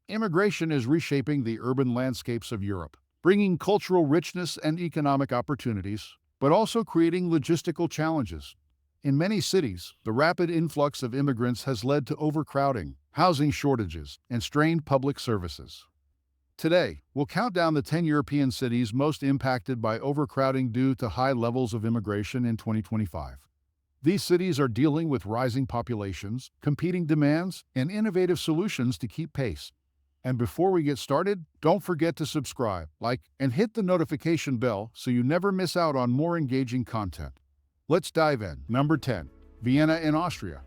Immigration is reshaping the urban landscapes of Europe, bringing cultural richness and economic opportunities, but also creating logistical challenges. In many cities, the rapid influx of immigrants has led to overcrowding, housing shortages, and strained public services. Today, we'll count down the 10 European cities most impacted by overcrowding due to high levels of immigration in 2025. These cities are dealing with rising populations, competing demands, and innovative solutions to keep pace. And before we get started, don't forget to subscribe, like, and hit the notification bell so you never miss out on more engaging content. Let's dive in. Number 10. Vienna in Austria.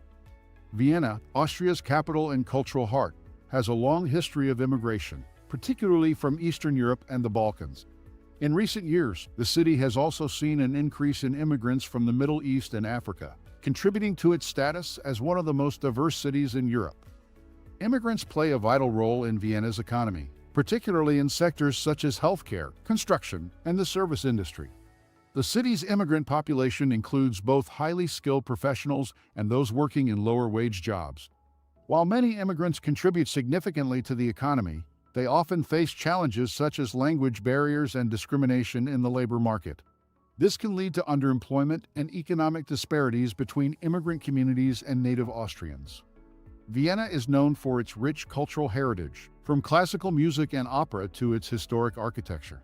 Vienna, Austria's capital and cultural heart, has a long history of immigration, particularly from Eastern Europe and the Balkans. In recent years, the city has also seen an increase in immigrants from the Middle East and Africa, contributing to its status as one of the most diverse cities in Europe. Immigrants play a vital role in Vienna's economy, particularly in sectors such as healthcare, construction, and the service industry. The city's immigrant population includes both highly skilled professionals and those working in lower-wage jobs. While many immigrants contribute significantly to the economy, they often face challenges such as language barriers and discrimination in the labor market. This can lead to underemployment and economic disparities between immigrant communities and native Austrians. Vienna is known for its rich cultural heritage, from classical music and opera to its historic architecture.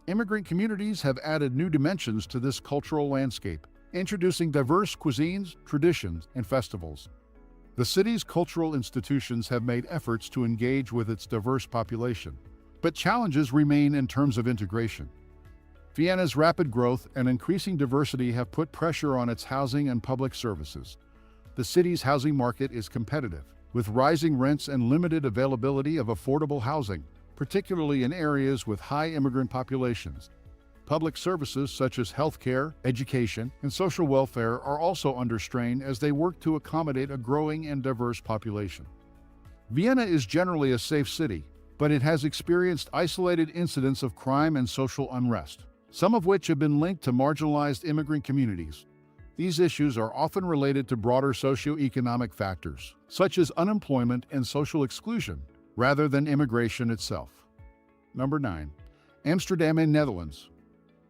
Immigrant communities have added new dimensions to this cultural landscape, introducing diverse cuisines, traditions, and festivals. The city's cultural institutions have made efforts to engage with its diverse population, but challenges remain in terms of integration. Vienna's rapid growth and increasing diversity have put pressure on its housing and public services. The city's housing market is competitive, with rising rents and limited availability of affordable housing, particularly in areas with high immigrant populations. Public services such as healthcare, education, and social welfare are also under strain as they work to accommodate a growing and diverse population. Vienna is generally a safe city, but it has experienced isolated incidents of crime and social unrest, some of which have been linked to marginalized immigrant communities. These issues are often related to broader socioeconomic factors, such as unemployment and social exclusion, rather than immigration itself. Number 9. Amsterdam in Netherlands.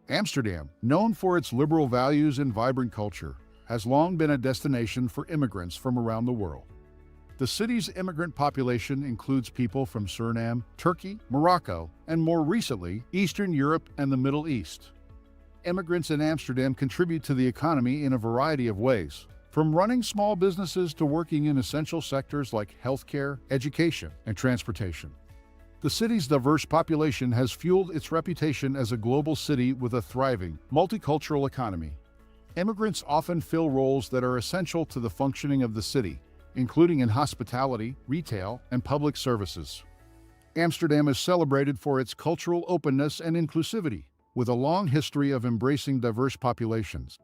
Amsterdam, known for its liberal values and vibrant culture, has long been a destination for immigrants from around the world. The city's immigrant population includes people from Suriname, Turkey, Morocco, and more recently, Eastern Europe and the Middle East. Immigrants in Amsterdam contribute to the economy in a variety of ways, from running small businesses to working in essential sectors like healthcare, education, and transportation. The city's diverse population has fueled its reputation as a global city with a thriving, multicultural economy. Immigrants often fill roles that are essential to the functioning of the city, including in hospitality, retail, and public services. Amsterdam is celebrated for its cultural openness and inclusivity, with a long history of embracing diverse populations.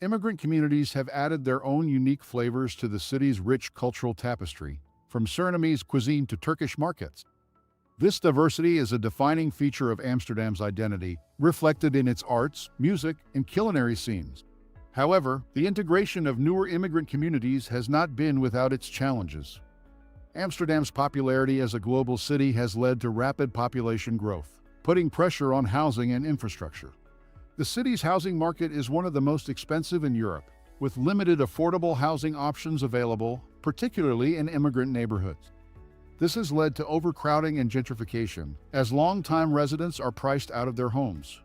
Immigrant communities have added their own unique flavors to the city's rich cultural tapestry, from Surinamese cuisine to Turkish markets. This diversity is a defining feature of Amsterdam's identity, reflected in its arts, music, and culinary scenes. However, the integration of newer immigrant communities has not been without its challenges. Amsterdam's popularity as a global city has led to rapid population growth, putting pressure on housing and infrastructure. The city's housing market is one of the most expensive in Europe, with limited affordable housing options available, particularly in immigrant neighborhoods. This has led to overcrowding and gentrification, as long-time residents are priced out of their homes.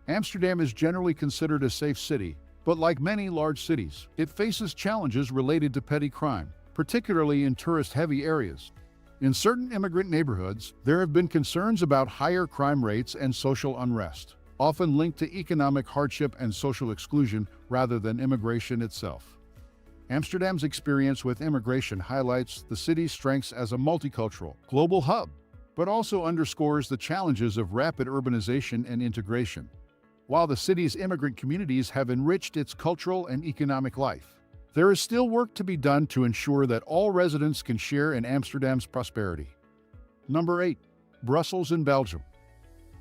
Amsterdam is generally considered a safe city, but like many large cities, it faces challenges related to petty crime, particularly in tourist-heavy areas. In certain immigrant neighborhoods, there have been concerns about higher crime rates and social unrest, often linked to economic hardship and social exclusion rather than immigration itself. Amsterdam's experience with immigration highlights the city's strengths as a multicultural, global hub, but also underscores the challenges of rapid urbanization and integration. While the city's immigrant communities have enriched its cultural and economic life, there is still work to be done to ensure that all residents can share in Amsterdam's prosperity. Number 8. Brussels in Belgium.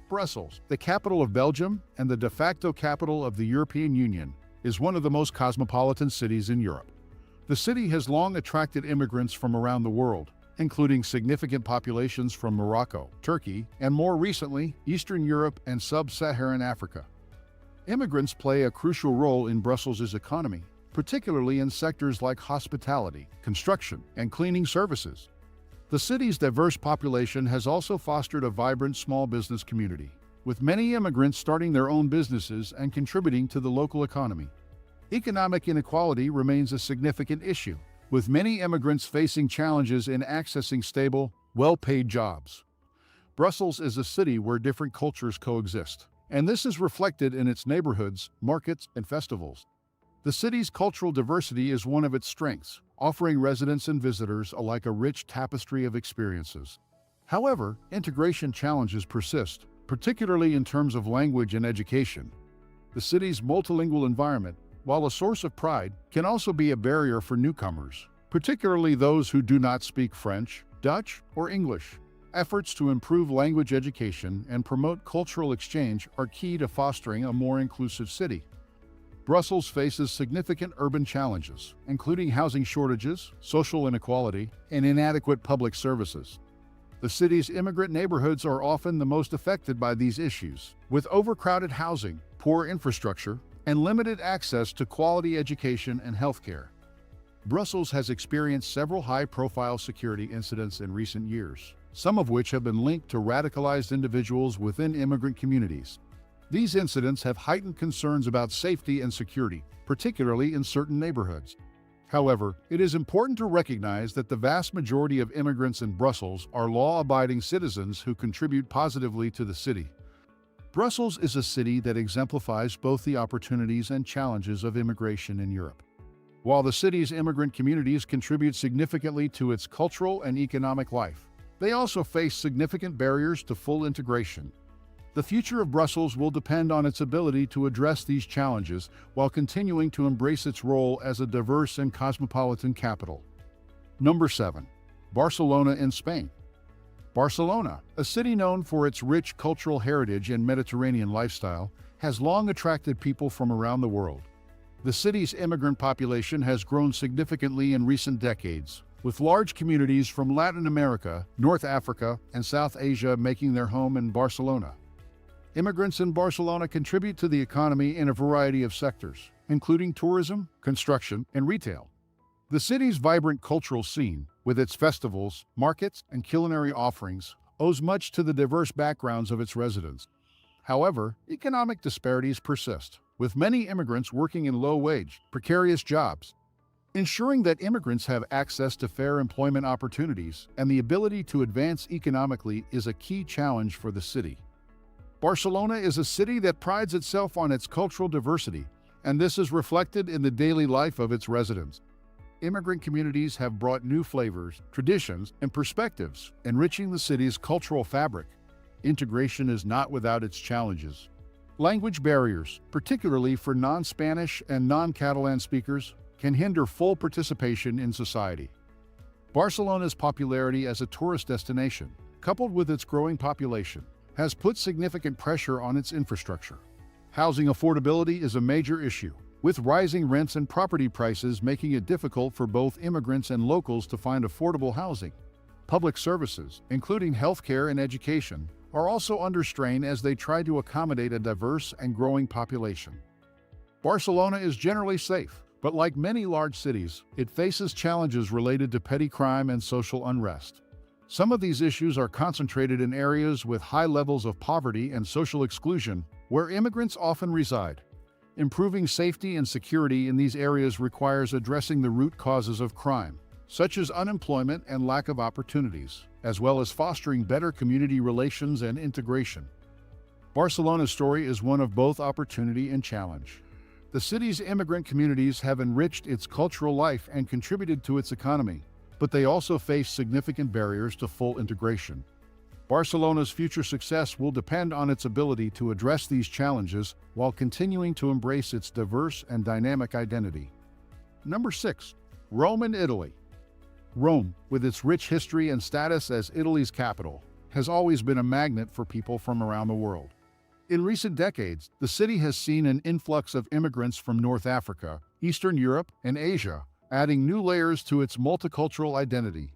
Brussels, the capital of Belgium and the de facto capital of the European Union, is one of the most cosmopolitan cities in Europe. The city has long attracted immigrants from around the world, including significant populations from Morocco, Turkey, and more recently, Eastern Europe and Sub-Saharan Africa. Immigrants play a crucial role in Brussels' economy, particularly in sectors like hospitality, construction, and cleaning services. The city's diverse population has also fostered a vibrant small business community, with many immigrants starting their own businesses and contributing to the local economy. Economic inequality remains a significant issue, with many immigrants facing challenges in accessing stable, well-paid jobs. Brussels is a city where different cultures coexist, and this is reflected in its neighborhoods, markets, and festivals. The city's cultural diversity is one of its strengths, offering residents and visitors alike a rich tapestry of experiences. However, integration challenges persist, particularly in terms of language and education. The city's multilingual environment, while a source of pride, can also be a barrier for newcomers, particularly those who do not speak French, Dutch, or English. Efforts to improve language education and promote cultural exchange are key to fostering a more inclusive city. Brussels faces significant urban challenges, including housing shortages, social inequality, and inadequate public services. The city's immigrant neighborhoods are often the most affected by these issues, with overcrowded housing, poor infrastructure, and limited access to quality education and healthcare. Brussels has experienced several high-profile security incidents in recent years, some of which have been linked to radicalized individuals within immigrant communities. These incidents have heightened concerns about safety and security, particularly in certain neighborhoods. However, it is important to recognize that the vast majority of immigrants in Brussels are law-abiding citizens who contribute positively to the city. Brussels is a city that exemplifies both the opportunities and challenges of immigration in Europe. While the city's immigrant communities contribute significantly to its cultural and economic life, they also face significant barriers to full integration. The future of Brussels will depend on its ability to address these challenges while continuing to embrace its role as a diverse and cosmopolitan capital. Number 7. Barcelona in Spain. Barcelona, a city known for its rich cultural heritage and Mediterranean lifestyle, has long attracted people from around the world. The city's immigrant population has grown significantly in recent decades, with large communities from Latin America, North Africa, and South Asia making their home in Barcelona. Immigrants in Barcelona contribute to the economy in a variety of sectors, including tourism, construction, and retail. The city's vibrant cultural scene, with its festivals, markets, and culinary offerings, owes much to the diverse backgrounds of its residents. However, economic disparities persist, with many immigrants working in low-wage, precarious jobs. Ensuring that immigrants have access to fair employment opportunities and the ability to advance economically is a key challenge for the city. Barcelona is a city that prides itself on its cultural diversity, and this is reflected in the daily life of its residents. Immigrant communities have brought new flavors, traditions, and perspectives, enriching the city's cultural fabric. Integration is not without its challenges. Language barriers, particularly for non-Spanish and non-Catalan speakers, can hinder full participation in society. Barcelona's popularity as a tourist destination, coupled with its growing population, has put significant pressure on its infrastructure. Housing affordability is a major issue, with rising rents and property prices making it difficult for both immigrants and locals to find affordable housing. Public services, including healthcare and education, are also under strain as they try to accommodate a diverse and growing population. Barcelona is generally safe, but like many large cities, it faces challenges related to petty crime and social unrest. Some of these issues are concentrated in areas with high levels of poverty and social exclusion, where immigrants often reside. Improving safety and security in these areas requires addressing the root causes of crime, such as unemployment and lack of opportunities, as well as fostering better community relations and integration. Barcelona's story is one of both opportunity and challenge. The city's immigrant communities have enriched its cultural life and contributed to its economy, but they also face significant barriers to full integration. Barcelona's future success will depend on its ability to address these challenges while continuing to embrace its diverse and dynamic identity. Number 6. Rome in Italy. Rome, with its rich history and status as Italy's capital, has always been a magnet for people from around the world. In recent decades, the city has seen an influx of immigrants from North Africa, Eastern Europe, and Asia, adding new layers to its multicultural identity.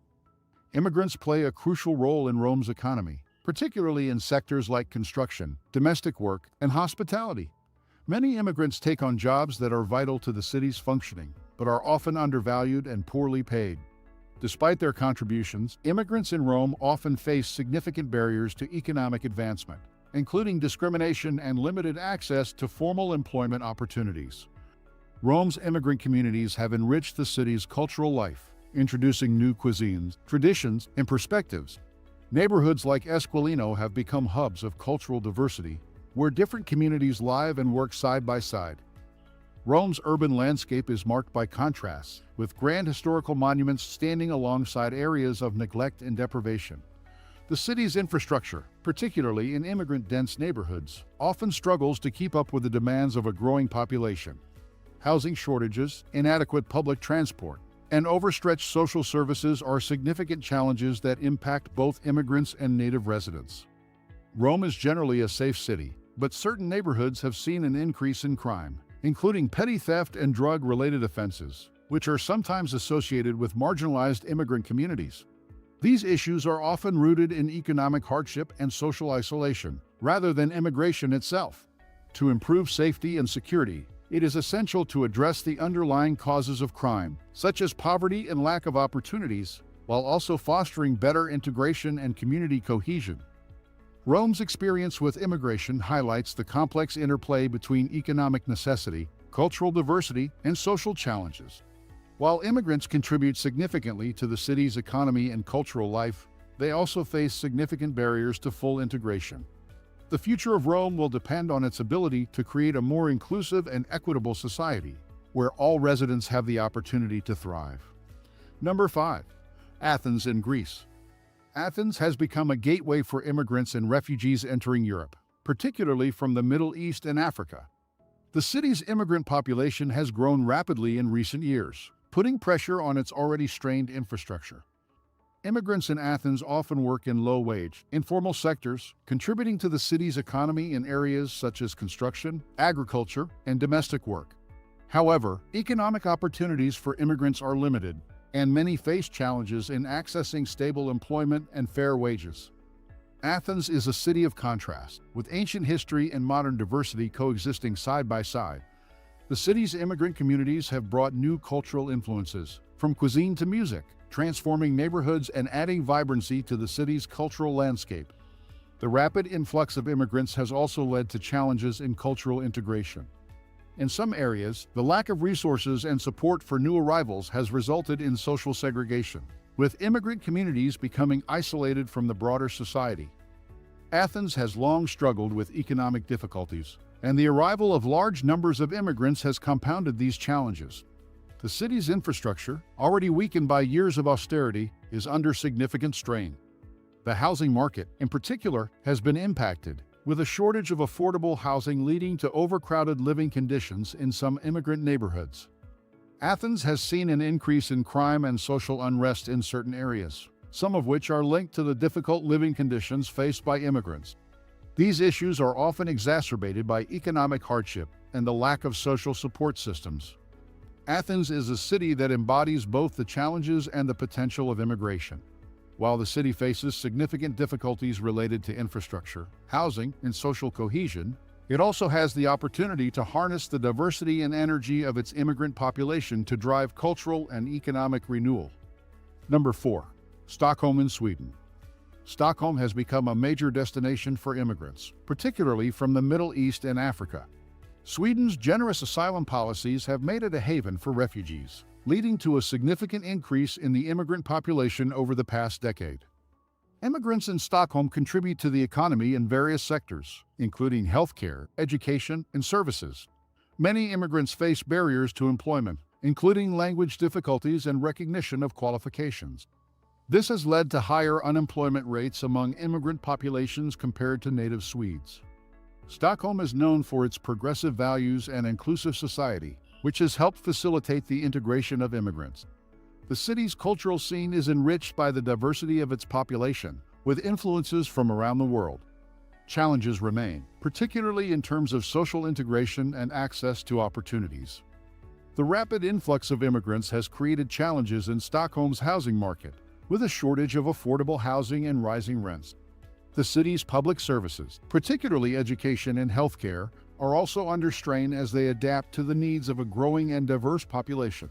Immigrants play a crucial role in Rome's economy, particularly in sectors like construction, domestic work, and hospitality. Many immigrants take on jobs that are vital to the city's functioning, but are often undervalued and poorly paid. Despite their contributions, immigrants in Rome often face significant barriers to economic advancement, including discrimination and limited access to formal employment opportunities. Rome's immigrant communities have enriched the city's cultural life, introducing new cuisines, traditions, and perspectives. Neighborhoods like Esquilino have become hubs of cultural diversity, where different communities live and work side by side. Rome's urban landscape is marked by contrasts, with grand historical monuments standing alongside areas of neglect and deprivation. The city's infrastructure, particularly in immigrant-dense neighborhoods, often struggles to keep up with the demands of a growing population. Housing shortages, inadequate public transport, and overstretched social services are significant challenges that impact both immigrants and native residents. Rome is generally a safe city, but certain neighborhoods have seen an increase in crime, including petty theft and drug-related offenses, which are sometimes associated with marginalized immigrant communities. These issues are often rooted in economic hardship and social isolation, rather than immigration itself. To improve safety and security, it is essential to address the underlying causes of crime, such as poverty and lack of opportunities, while also fostering better integration and community cohesion. Rome's experience with immigration highlights the complex interplay between economic necessity, cultural diversity, and social challenges. While immigrants contribute significantly to the city's economy and cultural life, they also face significant barriers to full integration. The future of Rome will depend on its ability to create a more inclusive and equitable society, where all residents have the opportunity to thrive. Number 5. Athens in Greece. Athens has become a gateway for immigrants and refugees entering Europe, particularly from the Middle East and Africa. The city's immigrant population has grown rapidly in recent years, putting pressure on its already strained infrastructure. Immigrants in Athens often work in low-wage, informal sectors, contributing to the city's economy in areas such as construction, agriculture, and domestic work. However, economic opportunities for immigrants are limited, and many face challenges in accessing stable employment and fair wages. Athens is a city of contrast, with ancient history and modern diversity coexisting side by side. The city's immigrant communities have brought new cultural influences, from cuisine to music, transforming neighborhoods and adding vibrancy to the city's cultural landscape. The rapid influx of immigrants has also led to challenges in cultural integration. In some areas, the lack of resources and support for new arrivals has resulted in social segregation, with immigrant communities becoming isolated from the broader society. Athens has long struggled with economic difficulties, and the arrival of large numbers of immigrants has compounded these challenges. The city's infrastructure, already weakened by years of austerity, is under significant strain. The housing market, in particular, has been impacted, with a shortage of affordable housing leading to overcrowded living conditions in some immigrant neighborhoods. Athens has seen an increase in crime and social unrest in certain areas, some of which are linked to the difficult living conditions faced by immigrants. These issues are often exacerbated by economic hardship and the lack of social support systems. Athens is a city that embodies both the challenges and the potential of immigration. While the city faces significant difficulties related to infrastructure, housing, and social cohesion, it also has the opportunity to harness the diversity and energy of its immigrant population to drive cultural and economic renewal. Number 4. Stockholm in Sweden. Stockholm has become a major destination for immigrants, particularly from the Middle East and Africa. Sweden's generous asylum policies have made it a haven for refugees, leading to a significant increase in the immigrant population over the past decade. Immigrants in Stockholm contribute to the economy in various sectors, including healthcare, education, and services. Many immigrants face barriers to employment, including language difficulties and recognition of qualifications. This has led to higher unemployment rates among immigrant populations compared to native Swedes. Stockholm is known for its progressive values and inclusive society, which has helped facilitate the integration of immigrants. The city's cultural scene is enriched by the diversity of its population, with influences from around the world. Challenges remain, particularly in terms of social integration and access to opportunities. The rapid influx of immigrants has created challenges in Stockholm's housing market, with a shortage of affordable housing and rising rents. The city's public services, particularly education and healthcare, are also under strain as they adapt to the needs of a growing and diverse population.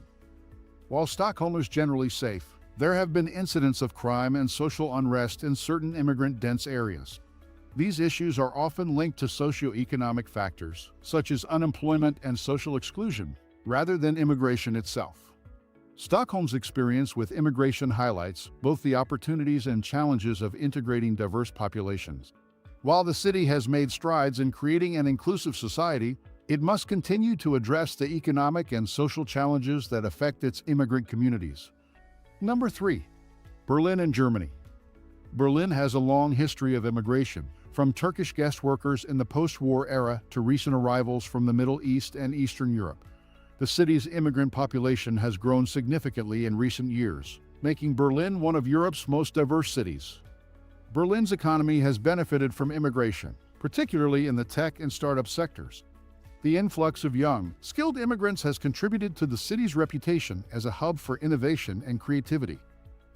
While Stockholm is generally safe, there have been incidents of crime and social unrest in certain immigrant-dense areas. These issues are often linked to socio-economic factors, such as unemployment and social exclusion, rather than immigration itself. Stockholm's experience with immigration highlights both the opportunities and challenges of integrating diverse populations. While the city has made strides in creating an inclusive society, it must continue to address the economic and social challenges that affect its immigrant communities. Number 3. Berlin and Germany. Berlin has a long history of immigration, from Turkish guest workers in the post-war era to recent arrivals from the Middle East and Eastern Europe. The city's immigrant population has grown significantly in recent years, making Berlin one of Europe's most diverse cities. Berlin's economy has benefited from immigration, particularly in the tech and startup sectors. The influx of young, skilled immigrants has contributed to the city's reputation as a hub for innovation and creativity.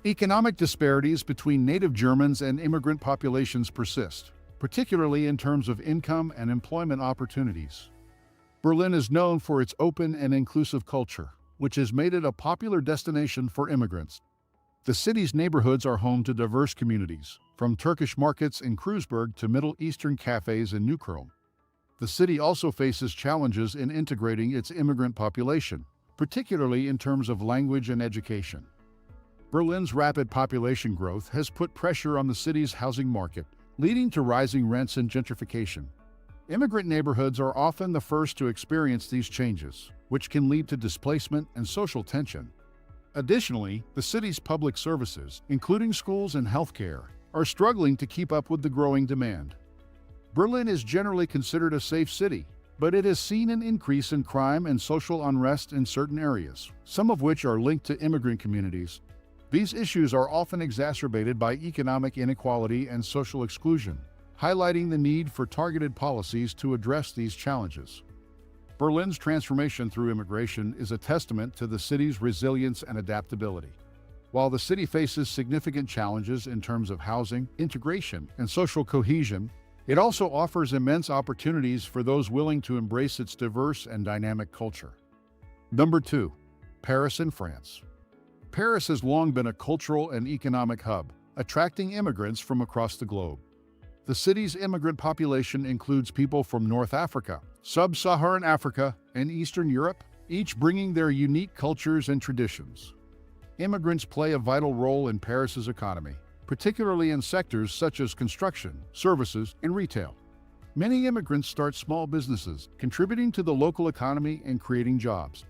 Economic disparities between native Germans and immigrant populations persist, particularly in terms of income and employment opportunities. Berlin is known for its open and inclusive culture, which has made it a popular destination for immigrants. The city's neighborhoods are home to diverse communities, from Turkish markets in Kreuzberg to Middle Eastern cafes in Neukölln. The city also faces challenges in integrating its immigrant population, particularly in terms of language and education. Berlin's rapid population growth has put pressure on the city's housing market, leading to rising rents and gentrification. Immigrant neighborhoods are often the first to experience these changes, which can lead to displacement and social tension. Additionally, the city's public services, including schools and healthcare, are struggling to keep up with the growing demand. Berlin is generally considered a safe city, but it has seen an increase in crime and social unrest in certain areas, some of which are linked to immigrant communities. These issues are often exacerbated by economic inequality and social exclusion, highlighting the need for targeted policies to address these challenges. Berlin's transformation through immigration is a testament to the city's resilience and adaptability. While the city faces significant challenges in terms of housing, integration, and social cohesion, it also offers immense opportunities for those willing to embrace its diverse and dynamic culture. Number 2. Paris and France. Paris has long been a cultural and economic hub, attracting immigrants from across the globe. The city's immigrant population includes people from North Africa, Sub-Saharan Africa, and Eastern Europe, each bringing their unique cultures and traditions. Immigrants play a vital role in Paris's economy, particularly in sectors such as construction, services, and retail. Many immigrants start small businesses, contributing to the local economy and creating jobs.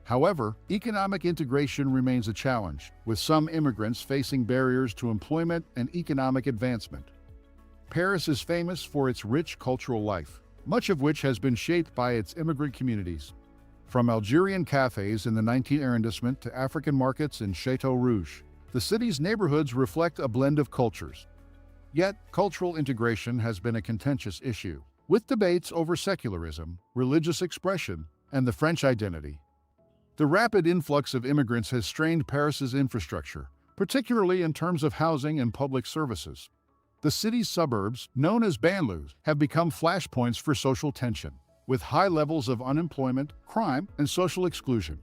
However, economic integration remains a challenge, with some immigrants facing barriers to employment and economic advancement. Paris is famous for its rich cultural life, much of which has been shaped by its immigrant communities. From Algerian cafes in the 19th arrondissement to African markets in Chateau Rouge, the city's neighborhoods reflect a blend of cultures. Yet, cultural integration has been a contentious issue, with debates over secularism, religious expression, and the French identity. The rapid influx of immigrants has strained Paris's infrastructure, particularly in terms of housing and public services. The city's suburbs, known as banlieues, have become flashpoints for social tension, with high levels of unemployment, crime, and social exclusion.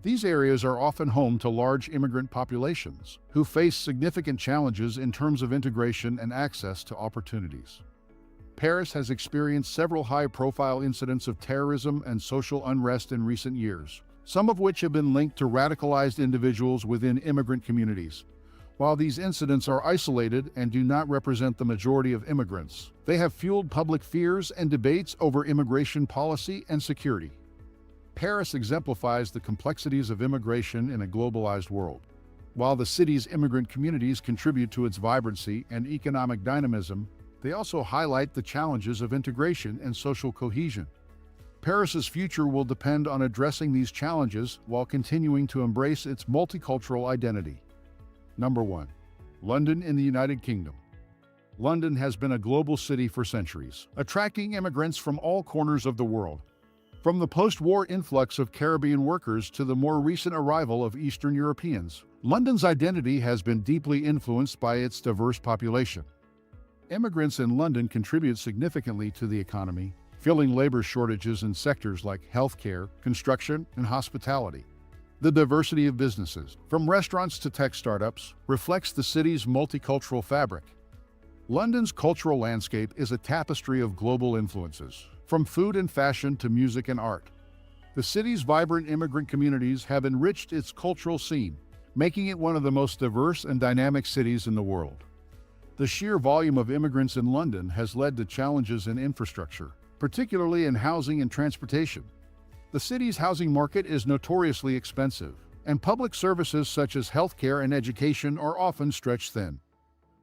These areas are often home to large immigrant populations, who face significant challenges in terms of integration and access to opportunities. Paris has experienced several high-profile incidents of terrorism and social unrest in recent years, some of which have been linked to radicalized individuals within immigrant communities. While these incidents are isolated and do not represent the majority of immigrants, they have fueled public fears and debates over immigration policy and security. Paris exemplifies the complexities of immigration in a globalized world. While the city's immigrant communities contribute to its vibrancy and economic dynamism, they also highlight the challenges of integration and social cohesion. Paris's future will depend on addressing these challenges while continuing to embrace its multicultural identity. Number 1. London in the United Kingdom. London has been a global city for centuries, attracting immigrants from all corners of the world. From the post-war influx of Caribbean workers to the more recent arrival of Eastern Europeans, London's identity has been deeply influenced by its diverse population. Immigrants in London contribute significantly to the economy, filling labor shortages in sectors like healthcare, construction, and hospitality. The diversity of businesses, from restaurants to tech startups, reflects the city's multicultural fabric. London's cultural landscape is a tapestry of global influences, from food and fashion to music and art. The city's vibrant immigrant communities have enriched its cultural scene, making it one of the most diverse and dynamic cities in the world. The sheer volume of immigrants in London has led to challenges in infrastructure, particularly in housing and transportation. The city's housing market is notoriously expensive, and public services such as healthcare and education are often stretched thin.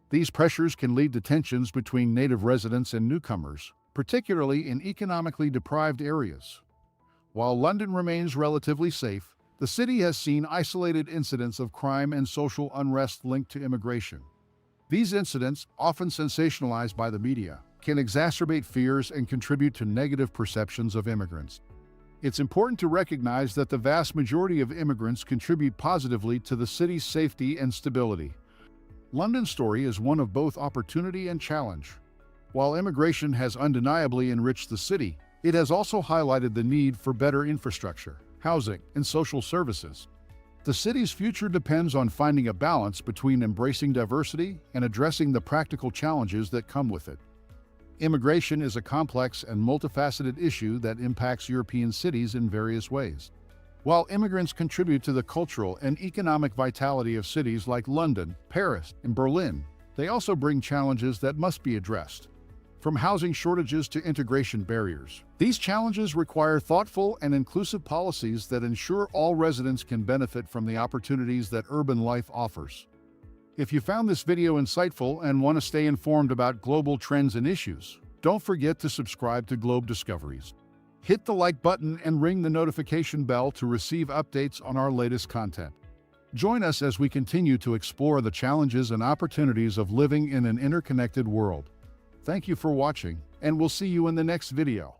These pressures can lead to tensions between native residents and newcomers, particularly in economically deprived areas. While London remains relatively safe, the city has seen isolated incidents of crime and social unrest linked to immigration. These incidents, often sensationalized by the media, can exacerbate fears and contribute to negative perceptions of immigrants. It's important to recognize that the vast majority of immigrants contribute positively to the city's safety and stability. London's story is one of both opportunity and challenge. While immigration has undeniably enriched the city, it has also highlighted the need for better infrastructure, housing, and social services. The city's future depends on finding a balance between embracing diversity and addressing the practical challenges that come with it. Immigration is a complex and multifaceted issue that impacts European cities in various ways. While immigrants contribute to the cultural and economic vitality of cities like London, Paris, and Berlin, they also bring challenges that must be addressed. From housing shortages to integration barriers, these challenges require thoughtful and inclusive policies that ensure all residents can benefit from the opportunities that urban life offers. If you found this video insightful and want to stay informed about global trends and issues, don't forget to subscribe to Globe Discoveries. Hit the like button and ring the notification bell to receive updates on our latest content. Join us as we continue to explore the challenges and opportunities of living in an interconnected world. Thank you for watching, and we'll see you in the next video.